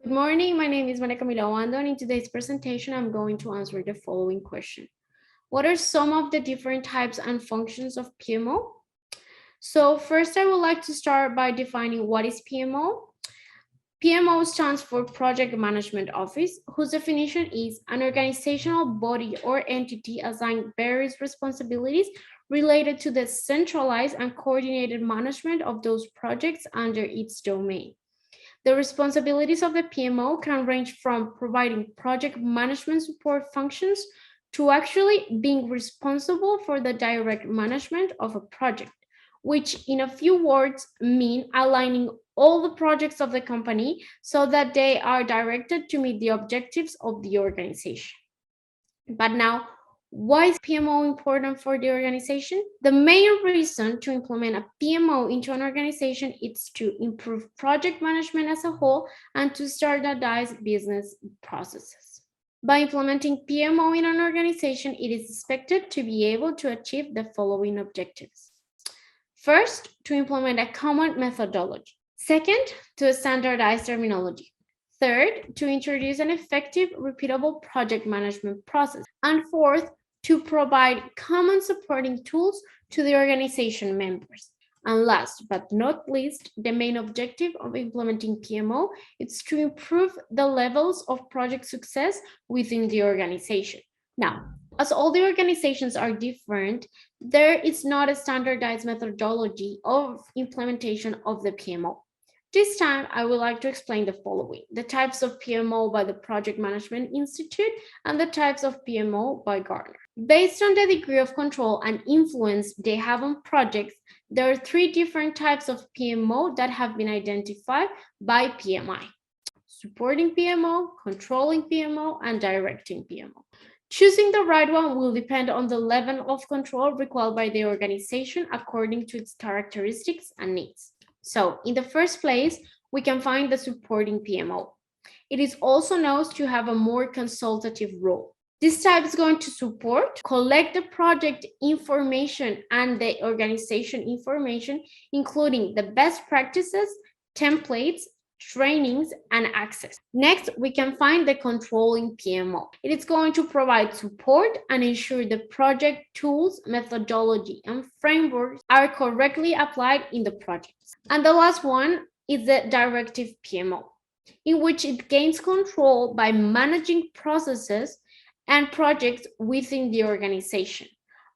Good morning, my name is Maria Camila Wando, and in today's presentation, I'm going to answer the following question. What are some of the different types and functions of PMO? So first, I would like to start by defining what is PMO. PMO stands for Project Management Office, whose definition is an organizational body or entity assigned various responsibilities related to the centralized and coordinated management of those projects under its domain. The responsibilities of the PMO can range from providing project management support functions to actually being responsible for the direct management of a project, which in a few words mean aligning all the projects of the company so that they are directed to meet the objectives of the organization. But now, why is PMO important for the organization? The main reason to implement a PMO into an organization is to improve project management as a whole and to standardize business processes. By implementing PMO in an organization, it is expected to be able to achieve the following objectives. First, to implement a common methodology. Second, to standardize terminology. Third, to introduce an effective, repeatable project management process. And fourth, to provide common supporting tools to the organization members. And last but not least, the main objective of implementing PMO is to improve the levels of project success within the organization. Now, as all the organizations are different, there is not a standardized methodology of implementation of the PMO. This time, I would like to explain the following: the types of PMO by the Project Management Institute and the types of PMO by Gartner. Based on the degree of control and influence they have on projects, there are three different types of PMO that have been identified by PMI: supporting PMO, controlling PMO, and directing PMO. Choosing the right one will depend on the level of control required by the organization according to its characteristics and needs. So, in the first place, we can find the supporting PMO. It is also known to have a more consultative role. This type is going to support, collect the project information and the organization information, including the best practices, templates, trainings, and access. Next, we can find the controlling PMO. It is going to provide support and ensure the project tools, methodology, and frameworks are correctly applied in the projects. And the last one is the directive PMO, in which it gains control by managing processes and projects within the organization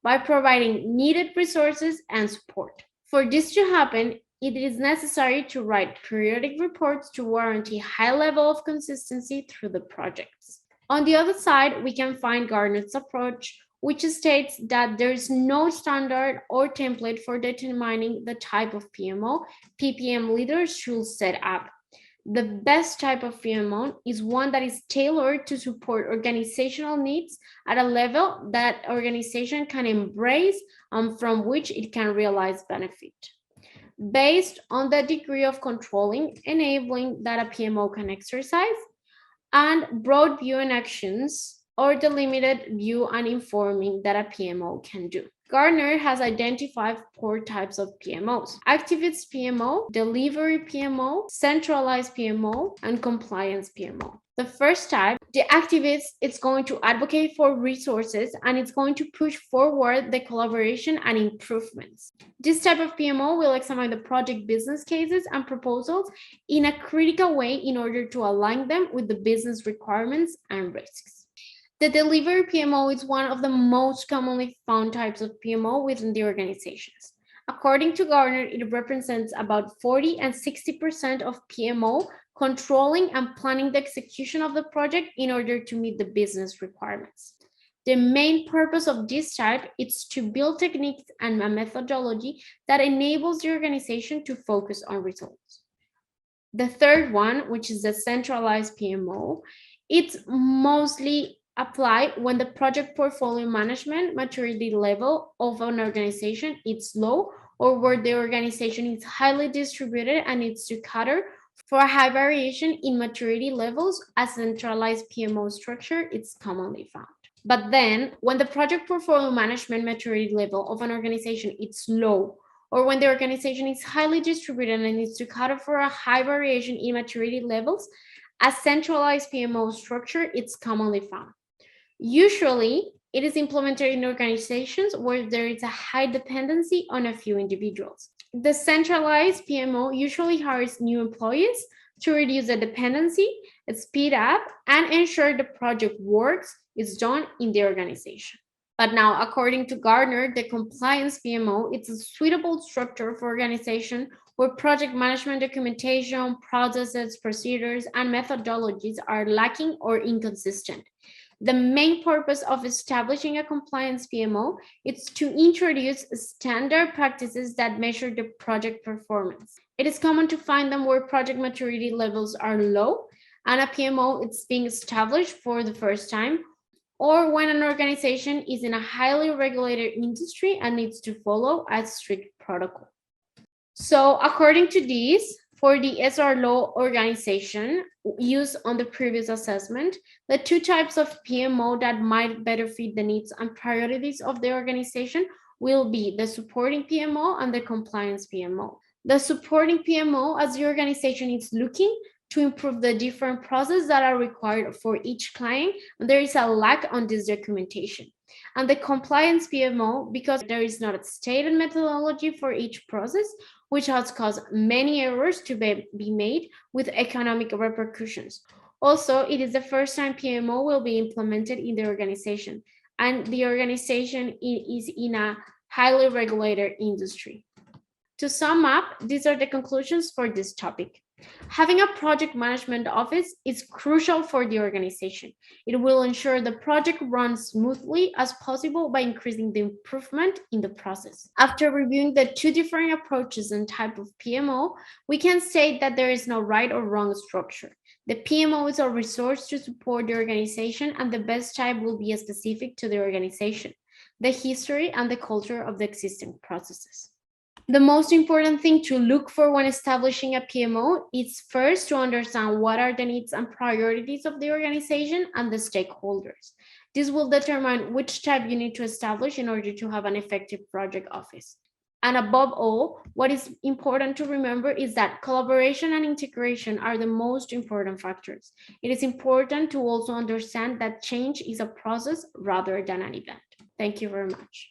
by providing needed resources and support. For this to happen, it is necessary to write periodic reports to guarantee high level of consistency through the projects. On the other side, we can find Gartner's approach, which states that there is no standard or template for determining the type of PMO PPM leaders should set up. The best type of PMO is one that is tailored to support organizational needs at a level that organization can embrace and from which it can realize benefit. Based on the degree of controlling, enabling that a PMO can exercise, and broad view and actions, or the limited view and informing that a PMO can do. Gartner has identified four types of PMOs: activist PMO, delivery PMO, centralized PMO, and compliance PMO. The first type, the activist, is going to advocate for resources and it's going to push forward the collaboration and improvements. This type of PMO will examine the project business cases and proposals in a critical way in order to align them with the business requirements and risks. The delivery PMO is one of the most commonly found types of PMO within the organizations. According to Gartner, it represents about 40 and 60% of PMO, controlling and planning the execution of the project in order to meet the business requirements. The main purpose of this type is to build techniques and a methodology that enables the organization to focus on results. The third one, which is the centralized PMO, it's mostly apply when the project portfolio management maturity level of an organization is low, or where the organization is highly distributed and needs to cater for a high variation in maturity levels. A centralized PMO structure is commonly found. But then when the project portfolio management maturity level of an organization is low, or when the organization is highly distributed and needs to cater for a high variation in maturity levels, A centralized PMO structure is commonly found. Usually, it is implemented in organizations where there is a high dependency on a few individuals. The centralized PMO usually hires new employees to reduce the dependency, speed up, and ensure the project works is done in the organization. But now, according to Gardner, the compliance PMO is a suitable structure for organization where project management documentation, processes, procedures, and methodologies are lacking or inconsistent. The main purpose of establishing a compliance PMO is to introduce standard practices that measure the project performance. It is common to find them where project maturity levels are low and a PMO is being established for the first time, or when an organization is in a highly regulated industry and needs to follow a strict protocol. So according to this, for the SR law organization used on the previous assessment, the two types of PMO that might better fit the needs and priorities of the organization will be the supporting PMO and the compliance PMO. The supporting PMO, as the organization is looking to improve the different processes that are required for each client, and there is a lack on this documentation. And the compliance PMO, because there is not a stated methodology for each process, which has caused many errors to be made with economic repercussions. Also, it is the first time PMO will be implemented in the organization, and the organization is in a highly regulated industry. To sum up, these are the conclusions for this topic. Having a project management office is crucial for the organization. It will ensure the project runs smoothly as possible by increasing the improvement in the process. After reviewing the two different approaches and type of PMO, we can state that there is no right or wrong structure. The PMO is a resource to support the organization, and the best type will be specific to the organization, the history, and the culture of the existing processes. The most important thing to look for when establishing a PMO is first to understand what are the needs and priorities of the organization and the stakeholders. This will determine which type you need to establish in order to have an effective project office. And above all, what is important to remember is that collaboration and integration are the most important factors. It is important to also understand that change is a process rather than an event. Thank you very much.